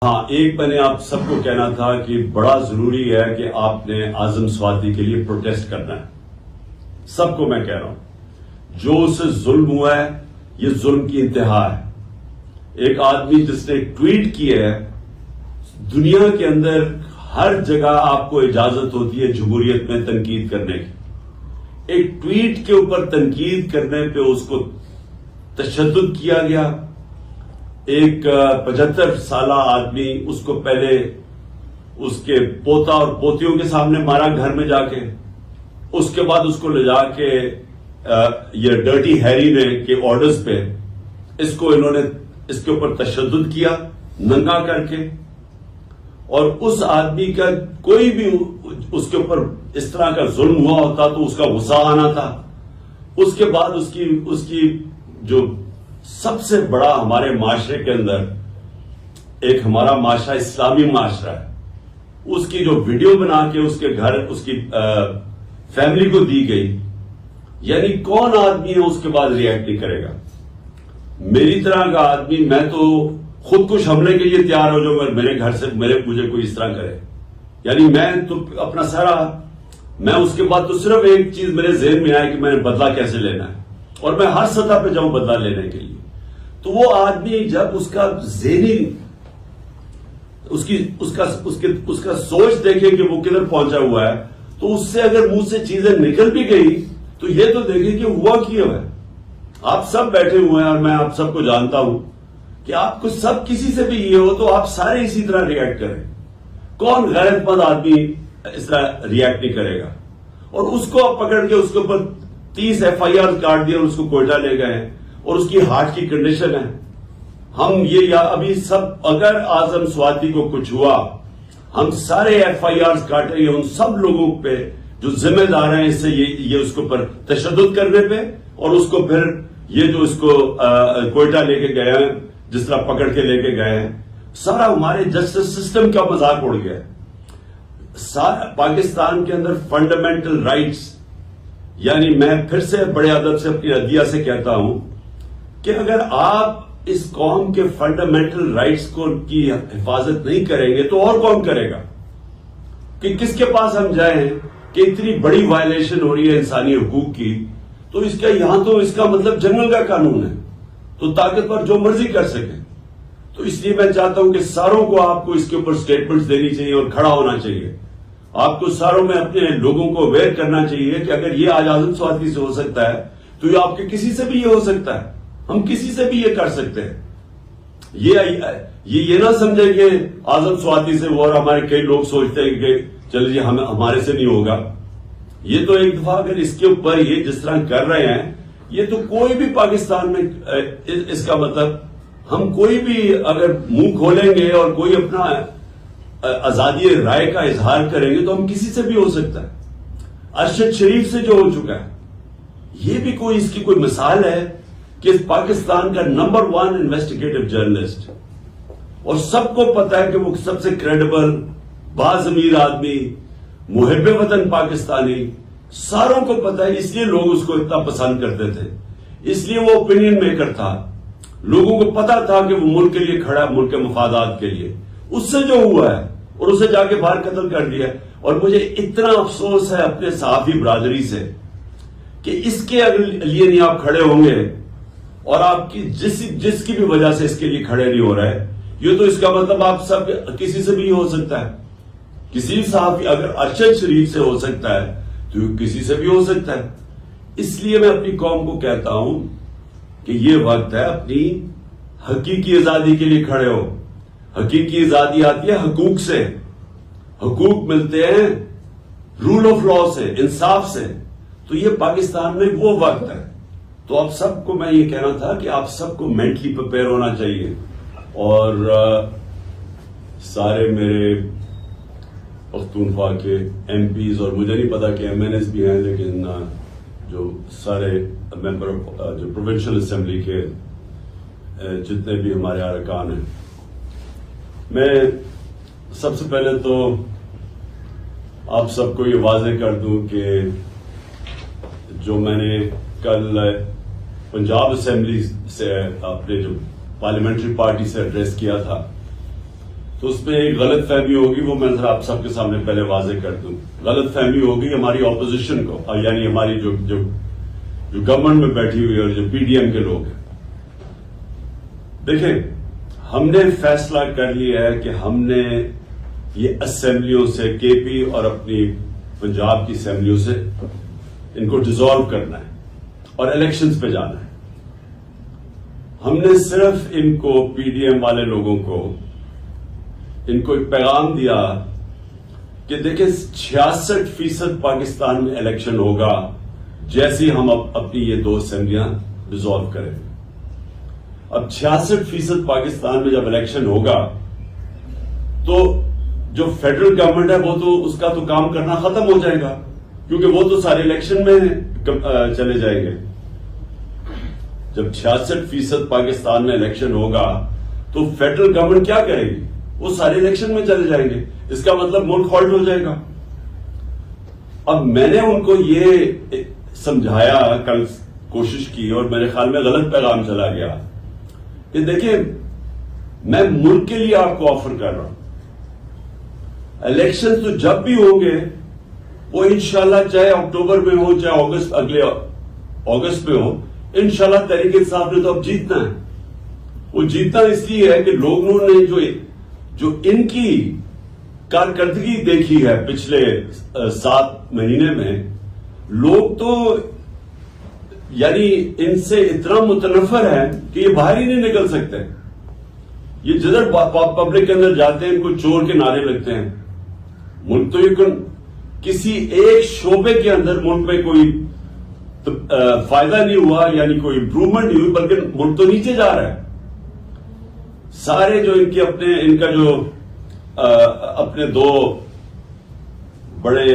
ہاں، ایک میں نے آپ سب کو کہنا تھا کہ بڑا ضروری ہے کہ آپ نے اعظم سواتی کے لیے پروٹیسٹ کرنا ہے. سب کو میں کہہ رہا ہوں، جو اسے ظلم ہوا ہے یہ ظلم کی انتہا ہے. ایک آدمی جس نے ٹویٹ کی ہے، دنیا کے اندر ہر جگہ آپ کو اجازت ہوتی ہے جمہوریت میں تنقید کرنے کی. ایک ٹویٹ کے اوپر تنقید کرنے پہ اس کو تشدد کیا گیا. ایک 75 سالہ آدمی، اس کو پہلے اس کے پوتا اور پوتیوں کے سامنے مارا گھر میں جا کے، اس کے بعد اس کو لے جا کے یہ ڈرٹی ہیری نے کے آرڈرز پہ اس کو انہوں نے اس کے اوپر تشدد کیا ننگا کر کے. اور اس آدمی کا کوئی بھی اس کے اوپر اس طرح کا ظلم ہوا ہوتا تو اس کا غصہ آنا تھا. اس کے بعد اس کی جو سب سے بڑا ہمارے معاشرے کے اندر، ایک ہمارا معاشرہ اسلامی معاشرہ ہے، اس کی جو ویڈیو بنا کے اس کے گھر اس کی فیملی کو دی گئی، یعنی کون آدمی ہے اس کے بعد ریئیکٹ نہیں کرے گا؟ میری طرح کا آدمی، میں تو خود کش حملے کے لیے تیار ہو جاؤں گا میرے گھر سے مجھے کوئی اس طرح کرے. یعنی میں تو اپنا سارا، میں اس کے بعد تو صرف ایک چیز میرے ذہن میں آئے کہ میں نے بدلہ کیسے لینا ہے، اور میں ہر سطح پہ جاؤں بدلہ لینے کے لیے. تو وہ آدمی جب اس کا ذہنی اس کا سوچ دیکھے کہ وہ کدھر پہنچا ہوا ہے، تو اس سے اگر منہ سے چیزیں نکل بھی گئی تو یہ تو دیکھیں کہ ہوا کیا ہے. آپ سب بیٹھے ہوئے ہیں اور میں آپ سب کو جانتا ہوں کہ آپ کو سب کسی سے بھی یہ ہو تو آپ سارے اسی طرح ریئیکٹ کریں. کون غیرت مند آدمی اس طرح ریئیکٹ نہیں کرے گا؟ اور اس کو پکڑ کے اس کے اوپر 30 FIR کاٹ دیا اور اس کو کوئٹہ لے گئے ہیں، اور اس کی ہارٹ کی کنڈیشن ہے. ہم یہ ابھی سب، اگر اعظم سواتی کو کچھ ہوا، ہم سارے FIR کاٹیں گے ان سب لوگوں پہ جو ذمہ دار ہیں اس سے یہ اس کے اوپر تشدد کرنے پہ، اور اس کو پھر یہ جو اس کو کوئٹہ لے کے گئے ہیں، جس طرح پکڑ کے لے کے گئے ہیں. سارا ہمارے جسٹس سسٹم کا مذاق اڑ گیا. پاکستان کے اندر فنڈامنٹل رائٹس، یعنی میں پھر سے بڑے ادب سے اپنی عدیہ سے کہتا ہوں کہ اگر آپ اس قوم کے فنڈامنٹل رائٹس کی حفاظت نہیں کریں گے تو اور کون کرے گا؟ کہ کس کے پاس ہم جائیں کہ اتنی بڑی وائلیشن ہو رہی ہے انسانی حقوق کی، تو اس کا یہاں تو اس کا مطلب جنگل کا قانون ہے، تو طاقتور جو مرضی کر سکے. تو اس لیے میں چاہتا ہوں کہ ساروں کو آپ کو اس کے اوپر سٹیٹمنٹس دینی چاہیے اور کھڑا ہونا چاہیے. آپ کو ساروں میں اپنے لوگوں کو اویئر کرنا چاہیے کہ اگر یہ آج اعظم سواتی سے ہو سکتا ہے تو یہ آپ کے کسی سے بھی یہ ہو سکتا ہے. ہم کسی سے بھی یہ کر سکتے ہیں. یہ نہ سمجھے کہ اعظم سواتی سے وہ، اور ہمارے کئی لوگ سوچتے ہیں کہ چل جی ہمارے سے نہیں ہوگا. یہ تو ایک دفعہ اگر اس کے اوپر یہ جس طرح کر رہے ہیں، یہ تو کوئی بھی پاکستان میں، اس کا مطلب ہم کوئی بھی اگر منہ کھولیں گے اور کوئی اپنا آزادی رائے کا اظہار کریں گے تو ہم کسی سے بھی ہو سکتا ہے. ارشد شریف سے جو ہو چکا ہے، یہ بھی کوئی اس کی کوئی مثال ہے کہ پاکستان کا نمبر 1 انویسٹیگیٹو جرنلسٹ، اور سب کو پتا ہے کہ وہ سب سے کریڈیبل، باضمیر آدمی، محب وطن پاکستانی، ساروں کو پتا ہے. اس لیے لوگ اس کو اتنا پسند کرتے تھے، اس لیے وہ اوپینین میکر تھا. لوگوں کو پتا تھا کہ وہ ملک کے لیے کھڑا، ملک کے مفادات کے لیے. اس سے جو ہوا ہے اور اسے جا کے باہر قتل کر دیا. اور مجھے اتنا افسوس ہے اپنے صحافی برادری سے کہ اس کے لیے نہیں آپ کھڑے ہوں گے، اور آپ کی جس کی بھی وجہ سے اس کے لیے کھڑے نہیں ہو رہے، یہ تو اس کا مطلب آپ سب کسی سے بھی ہو سکتا ہے. کسی صحافی، اگر ارشد شریف سے ہو سکتا ہے تو کسی سے بھی ہو سکتا ہے. اس لیے میں اپنی قوم کو کہتا ہوں کہ یہ وقت ہے اپنی حقیقی آزادی کے لیے کھڑے ہو. حقیقی آزادی آتی ہے حقوق سے. حقوق ملتے ہیں رول آف لا سے، انصاف سے. تو یہ پاکستان میں وہ وقت ہے. تو آپ سب کو میں یہ کہنا تھا کہ آپ سب کو مینٹلی پریپیئر ہونا چاہیے. اور سارے میرے پختونخوا کے MPs، اور مجھے نہیں پتا کہ MNS بھی ہیں، لیکن جو سارے ممبر جو پروونشل اسمبلی کے جتنے بھی ہمارے ارکان ہیں، میں سب سے پہلے تو آپ سب کو یہ واضح کر دوں کہ جو میں نے کل پنجاب اسمبلی سے اپنے جو پارلیمنٹری پارٹی سے ایڈریس کیا تھا، تو اس میں ایک غلط فہمی ہوگی، وہ میں ذرا آپ سب کے سامنے پہلے واضح کر دوں. غلط فہمی ہوگی ہماری اپوزیشن کو، یعنی ہماری جو گورنمنٹ میں بیٹھی ہوئی اور جو پی ڈی ایم کے لوگ ہیں. دیکھیں، ہم نے فیصلہ کر لیا ہے کہ ہم نے یہ اسمبلیوں سے، کے پی اور اپنی پنجاب کی اسمبلیوں سے ان کو ڈیزالو کرنا ہے اور الیکشنز پہ جانا ہے. ہم نے صرف ان کو، پی ڈی ایم والے لوگوں کو، ان کو ایک پیغام دیا کہ دیکھیں 66% پاکستان میں الیکشن ہوگا جیسے ہم اپنی یہ 2 اسمبلیاں ڈیزالو کریں. اب 66% پاکستان میں جب الیکشن ہوگا تو جو فیڈرل گورنمنٹ ہے وہ تو اس کا تو کام کرنا ختم ہو جائے گا، کیونکہ وہ تو سارے الیکشن میں چلے جائیں گے. جب 66% پاکستان میں الیکشن ہوگا تو فیڈرل گورنمنٹ کیا کرے گی؟ وہ سارے الیکشن میں چلے جائیں گے. اس کا مطلب ملک ہالٹ ہو جائے گا. اب میں نے ان کو یہ سمجھایا، کل کوشش کی، اور میرے خیال میں غلط پیغام چلا گیا کہ دیکھیں میں ملک کے لیے آپ کو آفر کر رہا ہوں، الیکشن تو جب بھی ہوں گے وہ انشاءاللہ چاہے اکتوبر میں ہو چاہے اگلے اگست میں ہو، انشاءاللہ تحریک انصاف نے تو اب جیتنا ہے. وہ جیتنا اس لیے ہے کہ لوگوں نے جو ان کی کارکردگی دیکھی ہے پچھلے 7 مہینے میں، لوگ تو یعنی ان سے اتنا متنفر ہے کہ یہ باہر ہی نہیں نکل سکتے. یہ جدھر پبلک کے اندر جاتے ہیں ان کو چور کے نعرے لگتے ہیں. ملک تو یہ کسی ایک شعبے کے اندر ملک میں کوئی فائدہ نہیں ہوا، یعنی کوئی امپروومنٹ نہیں ہوئی، بلکہ ملک تو نیچے جا رہا ہے. سارے جو ان کا جو اپنے 2 بڑے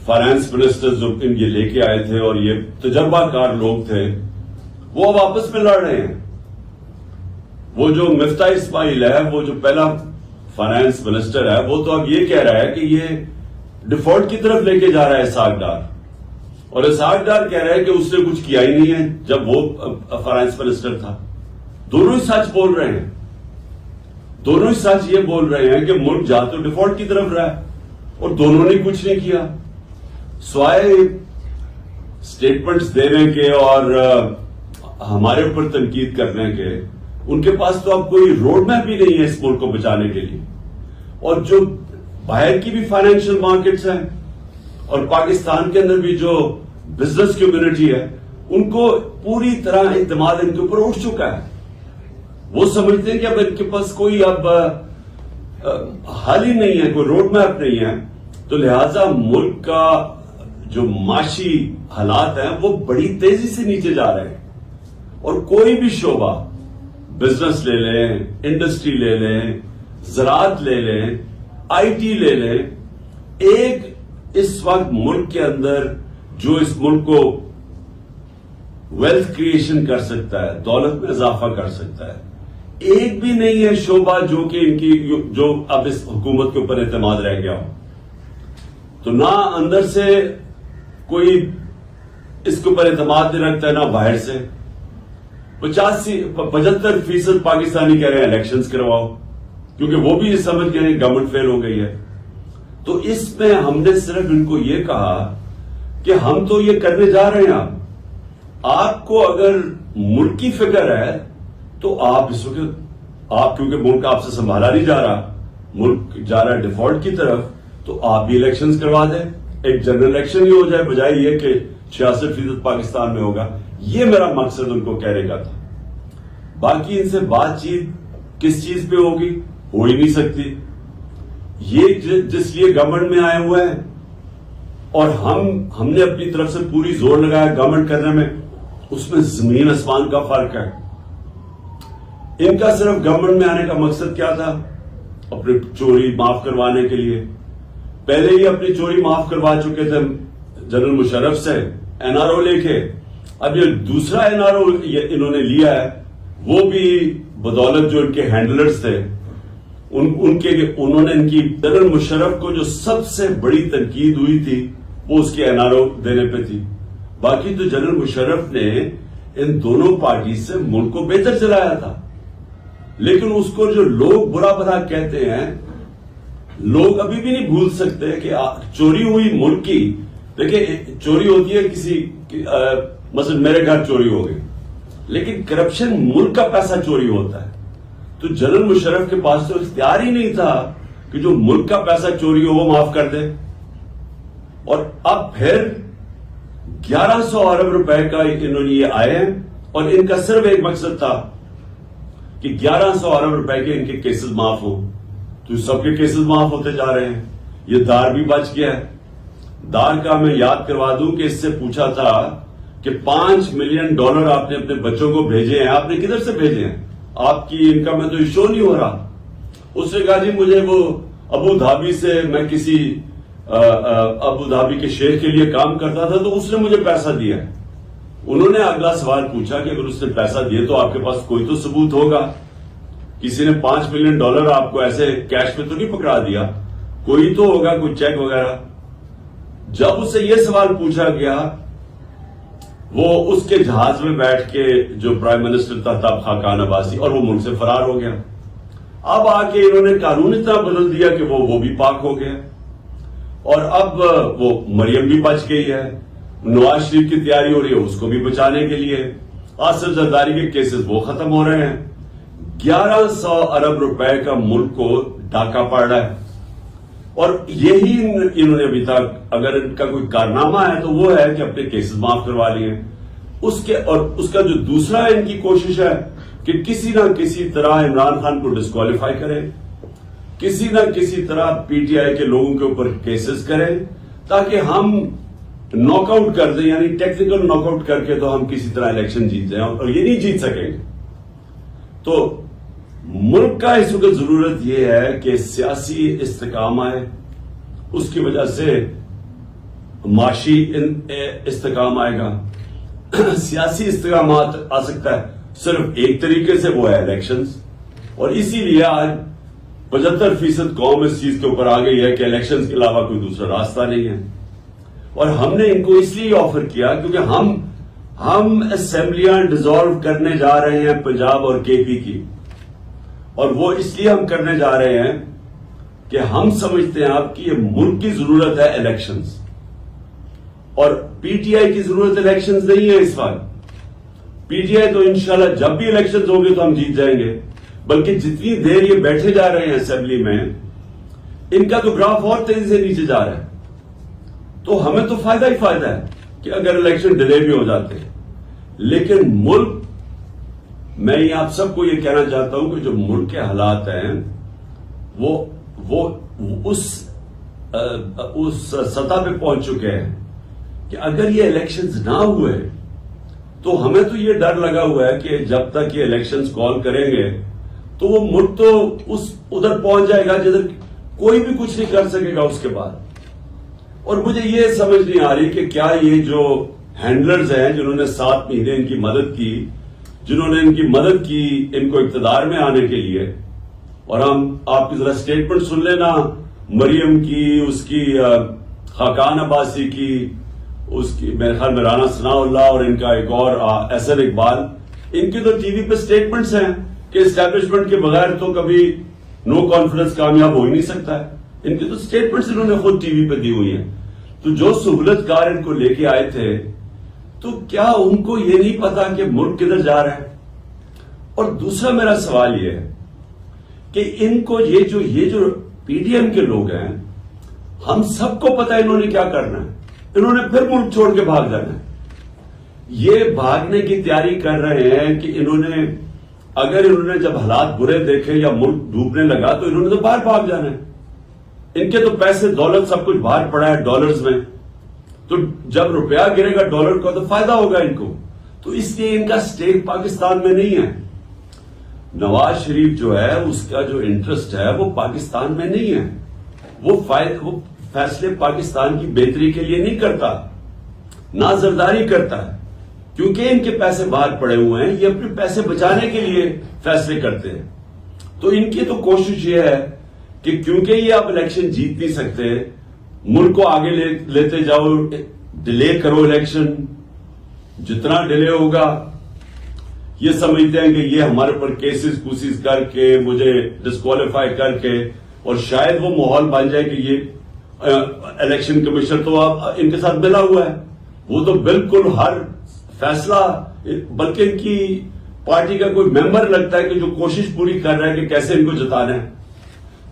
فائنانس منسٹر جو ان یہ لے کے آئے تھے اور یہ تجربہ کار لوگ تھے، وہ اب آپس میں لڑ رہے ہیں. وہ جو مفتاح اسماعیل ہے، وہ جو پہلا فائنانس منسٹر ہے، وہ تو اب یہ کہہ رہا ہے کہ یہ ڈیفالٹ کی طرف لے کے جا رہا ہے اسحاق ڈار، اور اسحاق ڈار کہہ رہا ہے کہ اس نے کچھ کیا ہی نہیں ہے جب وہ فائنانس منسٹر تھا. دونوں ہی سچ بول رہے ہیں. دونوں ہی سچ یہ بول رہے ہیں کہ ملک جا تو ڈیفالٹ کی طرف رہا ہے اور دونوں نے کچھ نہیں کیا سوائے سٹیٹمنٹس دینے کے اور ہمارے اوپر تنقید کرنے کے. ان کے پاس تو اب کوئی روڈ میپ بھی نہیں ہے اس ملک کو بچانے کے لیے. اور جو باہر کی بھی فائنینشیل مارکیٹس ہیں اور پاکستان کے اندر بھی جو بزنس کمیونٹی ہے، ان کو پوری طرح اعتماد ان کے اوپر اٹھ چکا ہے. وہ سمجھتے ہیں کہ اب ان کے پاس کوئی اب حل ہی نہیں ہے، کوئی روڈ میپ نہیں ہے. تو لہذا ملک کا جو معاشی حالات ہیں وہ بڑی تیزی سے نیچے جا رہے ہیں. اور کوئی بھی شعبہ، بزنس لے لیں، انڈسٹری لے لیں، زراعت لے لیں، آئی ٹی لے لیں، ایک اس وقت ملک کے اندر جو اس ملک کو ویلتھ کریشن کر سکتا ہے، دولت میں اضافہ کر سکتا ہے، ایک بھی نہیں ہے شعبہ جو کہ ان کی جو اب اس حکومت کے اوپر اعتماد رہ گیا ہو. تو نہ اندر سے کوئی اس کے اوپر اعتماد نہیں رکھتا ہے، نہ باہر سے. 75% پاکستانی کہہ رہے ہیں الیکشنز کرواؤ، کیونکہ وہ بھی یہ سمجھ گئے ہیں گورنمنٹ فیل ہو گئی ہے. تو اس میں ہم نے صرف ان کو یہ کہا کہ ہم تو یہ کرنے جا رہے ہیں. آپ کو اگر ملک کی فکر ہے تو آپ اس وقت کیونکہ ملک آپ سے سنبھالا نہیں جا رہا، ملک جا رہا ہے ڈیفالٹ کی طرف، تو آپ بھی الیکشنز کروا دیں. ایک جنرل الیکشن ہی ہو جائے، بجائے یہ کہ 66% پاکستان میں ہوگا. یہ میرا مقصد ان کو کہنے کا تھا. باقی ان سے بات چیت کس چیز پہ ہوگی؟ ہو ہی نہیں سکتی. یہ جس لیے گورنمنٹ میں آئے ہوئے ہیں اور ہم نے اپنی طرف سے پوری زور لگایا گورنمنٹ کرنے میں، اس میں زمین آسمان کا فرق ہے. ان کا صرف گورنمنٹ میں آنے کا مقصد کیا تھا؟ اپنی چوری معاف کروانے کے لیے. پہلے ہی اپنی چوری معاف کروا چکے تھے جنرل مشرف سے این آر او لے کے. اب یہ دوسرا این آر او انہوں نے لیا ہے، وہ بھی بدولت جو ان کے ہینڈلرز تھے انہوں نے ان کی جنرل مشرف کو جو سب سے بڑی تنقید ہوئی تھی وہ اس کے این آر او دینے پہ تھی. باقی تو جنرل مشرف نے ان دونوں پارٹی سے ملک کو بہتر چلایا تھا. لیکن اس کو جو لوگ برا بھلا کہتے ہیں، لوگ ابھی بھی نہیں بھول سکتے کہ چوری ہوئی ملک کی. دیکھیں چوری ہوتی ہے کسی مثلا میرے گھر چوری ہو گئی، لیکن کرپشن ملک کا پیسہ چوری ہوتا ہے. تو جنرل مشرف کے پاس تو اختیار ہی نہیں تھا کہ جو ملک کا پیسہ چوری ہو وہ معاف کر دے. اور اب پھر 1100 ارب روپے کا انہوں نے یہ آئے ہیں، اور ان کا صرف ایک مقصد تھا کہ 1100 ارب روپے کے ان کے کیسز معاف ہوں. تو سب کے کیسز معاف ہوتے جا رہے ہیں. یہ دار بھی بچ گیا ہے. دار کا میں یاد کروا دوں کہ اس سے پوچھا تھا کہ $5 ملین آپ نے اپنے بچوں کو بھیجے ہیں، آپ نے کدھر سے بھیجے ہیں؟ آپ کی انکم میں تو شو نہیں ہو رہا. اس نے کہا جی مجھے وہ ابو دھابی سے، میں کسی ابو دھابی کے شیخ کے لیے کام کرتا تھا تو اس نے مجھے پیسہ دیا. انہوں نے اگلا سوال پوچھا کہ اگر اس نے پیسہ دیے تو آپ کے پاس کوئی تو ثبوت ہوگا. کسی نے $5 ملین آپ کو ایسے کیش میں تو نہیں پکڑا دیا، کوئی تو ہوگا، کوئی چیک وغیرہ. جب اس سے یہ سوال پوچھا گیا، وہ اس کے جہاز میں بیٹھ کے جو پرائم منسٹر تھا تب خاقان عباسی، اور وہ ملک سے فرار ہو گیا. اب آ کے انہوں نے قانون اتنا بدل دیا کہ وہ بھی پاک ہو گیا. اور اب وہ مریم بھی بچ گئی ہے. نواز شریف کی تیاری ہو رہی ہے اس کو بھی بچانے کے لیے. آصف زرداری کے کیسز وہ ختم ہو رہے ہیں. 1100 ارب روپے کا ملک کو ڈاکہ پڑ رہا ہے. اور یہی انہوں نے ابھی تک اگر ان کا کوئی کارنامہ ہے تو وہ ہے کہ اپنے کیسز معاف کروا لیے. اور اس کا جو دوسرا ان کی کوشش ہے کہ کسی نہ کسی طرح عمران خان کو ڈسکوالیفائی کریں، کسی نہ کسی طرح پی ٹی آئی کے لوگوں کے اوپر کیسز کریں تاکہ ہم ناک آؤٹ کر دیں، یعنی ٹیکنیکل ناک آؤٹ کر کے تو ہم کسی طرح الیکشن جیت جائیں، اور یہ نہیں جیت سکیں گے. تو ملک کا اس وقت ضرورت یہ ہے کہ سیاسی استحکام آئے. اس کی وجہ سے معاشی استحکام آئے گا. سیاسی استحکامات آ سکتا ہے صرف ایک طریقے سے، وہ ہے الیکشنز. اور اسی لیے آج 75% قوم اس چیز کے اوپر آ گئی ہے کہ الیکشنز کے علاوہ کوئی دوسرا راستہ نہیں ہے. اور ہم نے ان کو اس لیے آفر کیا کیونکہ ہم اسمبلیاں ڈیزالو کرنے جا رہے ہیں پنجاب اور کے پی کی. اور وہ اس لیے ہم کرنے جا رہے ہیں کہ ہم سمجھتے ہیں آپ کی یہ ملک کی ضرورت ہے الیکشنز، اور پی ٹی آئی کی ضرورت الیکشنز نہیں ہے اس وقت. پی ٹی آئی تو انشاءاللہ جب بھی الیکشنز ہوں گے تو ہم جیت جائیں گے، بلکہ جتنی دیر یہ بیٹھے جا رہے ہیں اسمبلی میں ان کا تو گراف اور تیزی سے نیچے جا رہا ہے. تو ہمیں تو فائدہ ہی فائدہ ہے کہ اگر الیکشن ڈیلے بھی ہو جاتے ہیں. لیکن ملک، میں یہ آپ سب کو یہ کہنا چاہتا ہوں کہ جو ملک کے حالات ہیں وہ اس سطح پہ پہنچ چکے ہیں کہ اگر یہ الیکشنز نہ ہوئے تو ہمیں تو یہ ڈر لگا ہوا ہے کہ جب تک یہ الیکشنز کال کریں گے تو وہ ملک تو ادھر پہنچ جائے گا جدھر کوئی بھی کچھ نہیں کر سکے گا اس کے بعد. اور مجھے یہ سمجھ نہیں آ رہی کہ کیا یہ جو ہینڈلرز ہیں جنہوں نے 7 مہینے ان کی مدد کی، جنہوں نے ان کی مدد کی ان کو اقتدار میں آنے کے لیے، اور ہم آپ کی ذرا سٹیٹمنٹ سن لینا مریم کی، اس کی خاقان عباسی کی، اس کی میرے خیال میں رانا ثناء اللہ، اور ان کا ایک اور احسن اقبال. ان کی تو ٹی وی پہ سٹیٹمنٹس ہیں کہ اسٹیبلشمنٹ کے بغیر تو کبھی نو کانفیڈنس کامیاب ہو ہی نہیں سکتا ہے. ان کی تو سٹیٹمنٹس انہوں نے خود ٹی وی پہ دی ہوئی ہیں. تو جو سہولت کار ان کو لے کے آئے تھے، تو کیا ان کو یہ نہیں پتا کہ ملک کدھر جا رہا ہے؟ اور دوسرا میرا سوال یہ ہے کہ ان کو یہ جو پی ڈی ایم کے لوگ ہیں، ہم سب کو پتا ہے انہوں نے کیا کرنا ہے. انہوں نے پھر ملک چھوڑ کے بھاگ جانا ہے. یہ بھاگنے کی تیاری کر رہے ہیں کہ اگر انہوں نے جب حالات برے دیکھے یا ملک ڈوبنے لگا تو انہوں نے تو باہر بھاگ جانا ہے. ان کے تو پیسے دولت سب کچھ باہر پڑا ہے ڈالرز میں، تو جب روپیہ گرے گا ڈالر کا تو فائدہ ہوگا ان کو. تو اس لیے ان کا سٹیک پاکستان میں نہیں ہے. نواز شریف جو ہے اس کا جو انٹرسٹ ہے وہ پاکستان میں نہیں ہے. وہ فیصلے پاکستان کی بہتری کے لیے نہیں کرتا، نہ زرداری کرتا ہے، کیونکہ ان کے پیسے باہر پڑے ہوئے ہیں. یہ اپنے پیسے بچانے کے لیے فیصلے کرتے ہیں. تو ان کی تو کوشش یہ ہے کہ کیونکہ یہ اب الیکشن جیت نہیں سکتے، ملک کو آگے لیتے جاؤ، ڈیلے کرو الیکشن. جتنا ڈیلے ہوگا یہ سمجھتے ہیں کہ یہ ہمارے اوپر کیسز کوسز کر کے مجھے ڈسکوالیفائی کر کے، اور شاید وہ ماحول بن جائے کہ یہ الیکشن کمیشن تو اب ان کے ساتھ ملا ہوا ہے، وہ تو بالکل ہر فیصلہ، بلکہ ان کی پارٹی کا کوئی ممبر لگتا ہے کہ جو کوشش پوری کر رہا ہے کہ کیسے ان کو جتانا ہے.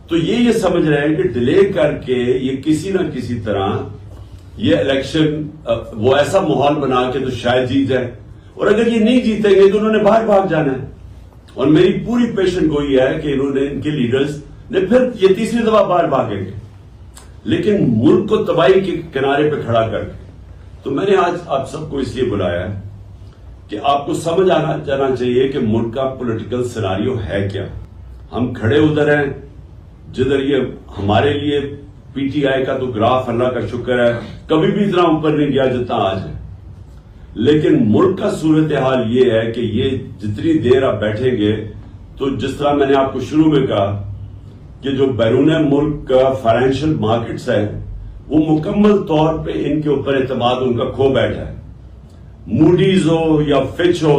تو یہ سمجھ رہے ہیں کہ ڈیلے کر کے یہ کسی نہ کسی طرح یہ الیکشن وہ ایسا ماحول بنا کے تو شاید جیت جائے، اور اگر یہ نہیں جیتیں گے تو انہوں نے باہر بھاگ جانا ہے. اور میری پوری پیشن گوئی ہے کہ انہوں نے، ان کے لیڈرز نے پھر یہ تیسری دفعہ باہر بھاگیں گے، لیکن ملک کو تباہی کے کنارے پہ کھڑا کر کے. تو میں نے آج آپ سب کو اس لیے بلایا ہے کہ آپ کو سمجھ آنا جانا چاہیے کہ ملک کا پولیٹیکل سیناریو ہے کیا. ہم کھڑے ادھر ہیں جدھر یہ ہمارے لیے پی ٹی آئی کا تو گراف اللہ کا شکر ہے کبھی بھی اتنا اوپر نہیں گیا جتنا آج ہے، لیکن ملک کا صورتحال یہ ہے کہ یہ جتنی دیر آپ بیٹھیں گے تو جس طرح میں نے آپ کو شروع میں کہا کہ جو بیرون ملک کا فائنینشیل مارکیٹس ہے وہ مکمل طور پہ ان کے اوپر اعتماد ان کا کھو بیٹھا ہے. موڈیز ہو یا فچ ہو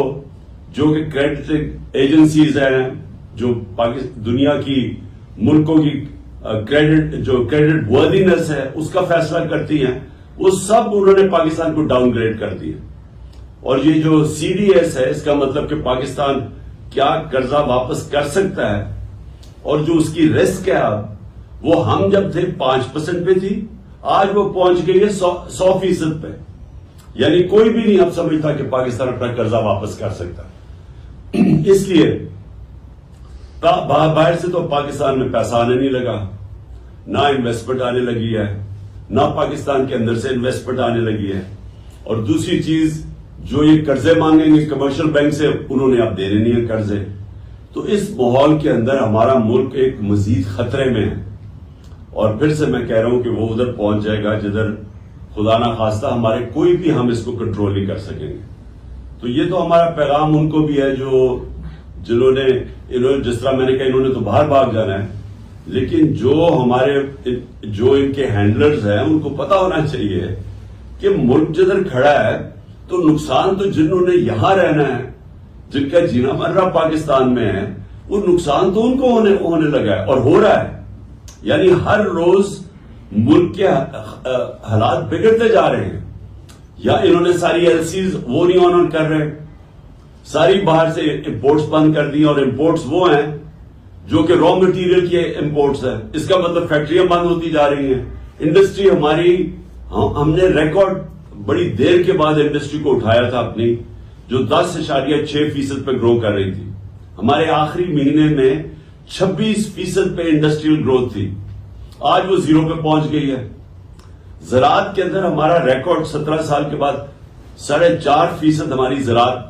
جو کہ کریڈٹ ایجنسیز ہیں جو دنیا کی ملکوں کی کریڈٹ وردینس ہے اس کا فیصلہ کرتی ہیں، وہ سب انہوں نے پاکستان کو ڈاؤن گریڈ کر دیا. اور یہ جو سی ڈی ایس ہے اس کا مطلب کہ پاکستان کیا قرضہ واپس کر سکتا ہے اور جو اس کی رسک ہے اب وہ ہم جب تھے 5% پہ تھی، آج وہ پہنچ گئی ہے 100% پہ. یعنی کوئی بھی نہیں اب سمجھتا کہ پاکستان اپنا قرضہ واپس کر سکتا. اس لیے باہر سے تو پاکستان میں پیسہ آنے نہیں لگا، نہ انویسٹمنٹ آنے لگی ہے، نہ پاکستان کے اندر سے انویسٹمنٹ آنے لگی ہے. اور دوسری چیز جو یہ قرضے مانگیں گے کمرشل بینک سے انہوں نے اب دینے نہیں ہیں قرضے. تو اس ماحول کے اندر ہمارا ملک ایک مزید خطرے میں ہے. اور پھر سے میں کہہ رہا ہوں کہ وہ ادھر پہنچ جائے گا جدھر خدا نہ خواستہ ہمارے کوئی بھی ہم اس کو کنٹرول نہیں کر سکیں گے. تو یہ تو ہمارا پیغام ان کو بھی ہے جنہوں نے جس طرح میں نے کہا انہوں نے تو باہر بھاگ جانا ہے، لیکن جو ان کے ہینڈلرز ہیں ان کو پتا ہونا چاہیے کہ ملک جدھر کھڑا ہے تو نقصان تو جنہوں نے یہاں رہنا ہے، جن کا جینا مرنا پاکستان میں ہے، وہ نقصان تو ان کو ہونے لگا ہے اور ہو رہا ہے. یعنی ہر روز ملک کے حالات بگڑتے جا رہے ہیں. یا انہوں نے ساری ایل سیز وہ نہیں آنر کر رہے، ساری باہر سے امپورٹس بند کر دی، اور امپورٹس وہ ہیں جو کہ را مٹیریل کے امپورٹس ہیں. اس کا مطلب فیکٹریاں بند ہوتی جا رہی ہیں. انڈسٹری ہماری، ہم نے ریکارڈ بڑی دیر کے بعد انڈسٹری کو اٹھایا تھا اپنی، جو 10.6% پہ گرو کر رہی تھی. ہمارے آخری مہینے میں 26% پہ انڈسٹریل گروتھ تھی، آج وہ 0 پہ پہنچ گئی ہے. زراعت کے اندر ہمارا ریکارڈ 17 سال کے بعد 4.5% ہماری زراعت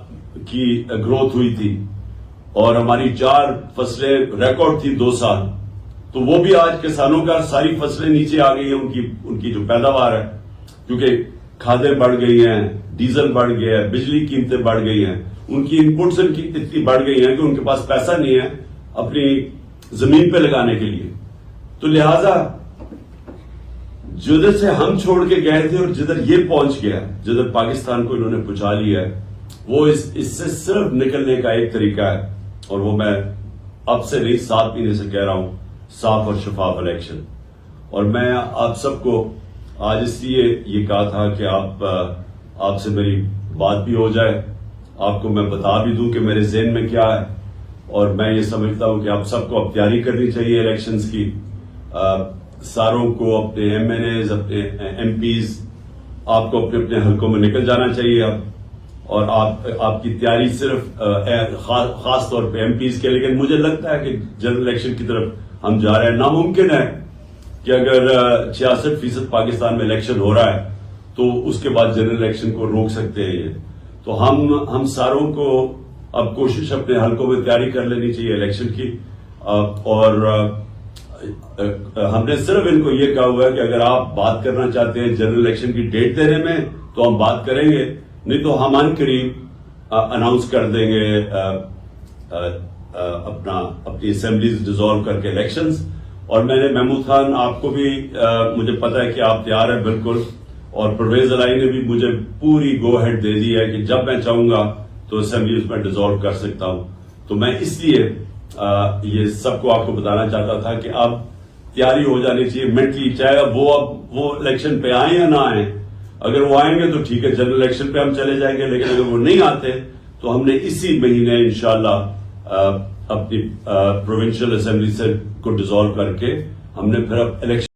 کی گروتھ ہوئی تھی، اور ہماری 4 فصلیں ریکارڈ تھی 2 سال. تو وہ بھی آج کسانوں کا ساری فصلیں نیچے آ گئی ہیں، ان کی جو پیداوار ہے، کیونکہ کھادیں بڑھ گئی ہیں، ڈیزل بڑھ گیا ہے، بجلی قیمتیں بڑھ گئی ہیں، ان کی انپٹس اتنی بڑھ گئی ہیں کہ ان کے پاس پیسہ نہیں ہے اپنی زمین پہ لگانے کے لیے. تو لہذا جدھر سے ہم چھوڑ کے گئے تھے اور جدھر یہ پہنچ گیا، جدھر پاکستان کو انہوں نے پہنچا لیا ہے، وہ اس سے صرف نکلنے کا ایک طریقہ ہے، اور وہ میں اب سے نہیں 7 مہینے سے کہہ رہا ہوں، صاف اور شفاف الیکشن. اور میں آپ سب کو آج اس لیے یہ کہا تھا کہ آپ سے میری بات بھی ہو جائے، آپ کو میں بتا بھی دوں کہ میرے ذہن میں کیا ہے. اور میں یہ سمجھتا ہوں کہ آپ سب کو اب تیاری کرنی چاہیے الیکشنز کی. ساروں کو اپنے ایم این ایز، اپنے ایم پیز، آپ کو اپنے اپنے حلقوں میں نکل جانا چاہیے اب. اور آپ کی تیاری صرف خاص طور پہ ایم پیز کے، لیکن مجھے لگتا ہے کہ جنرل الیکشن کی طرف ہم جا رہے ہیں. ناممکن ہے کہ اگر 66% پاکستان میں الیکشن ہو رہا ہے تو اس کے بعد جنرل الیکشن کو روک سکتے ہیں یہ. تو ہم ساروں کو اب کوشش اپنے حلقوں میں تیاری کر لینی چاہیے الیکشن کی. اور ہم نے صرف ان کو یہ کہا ہوا ہے کہ اگر آپ بات کرنا چاہتے ہیں جنرل الیکشن کی ڈیٹ دینے میں تو ہم بات کریں گے، نہیں تو ہم ان قریب اناؤنس کر دیں گے اپنی اسمبلیز ڈیزالو کر کے الیکشنز. اور میں نے محمود خان، آپ کو بھی مجھے پتا ہے کہ آپ تیار ہیں بالکل، اور پرویز الہی نے بھی مجھے پوری گو ہیڈ دے دی ہے کہ جب میں چاہوں گا تو اسمبلی اس میں ڈیزالو کر سکتا ہوں. تو میں اس لیے یہ سب کو آپ کو بتانا چاہتا تھا کہ اب تیاری ہو جانی چاہیے مینٹلی, چاہے اب وہ الیکشن پہ آئیں یا نہ آئیں. اگر وہ آئیں گے تو ٹھیک ہے, جنرل الیکشن پہ ہم چلے جائیں گے, لیکن اگر وہ نہیں آتے تو ہم نے اسی مہینے انشاءاللہ اپنی پروونشل اسمبلی سے کو ڈیزالو کر کے ہم نے پھر اب الیکشن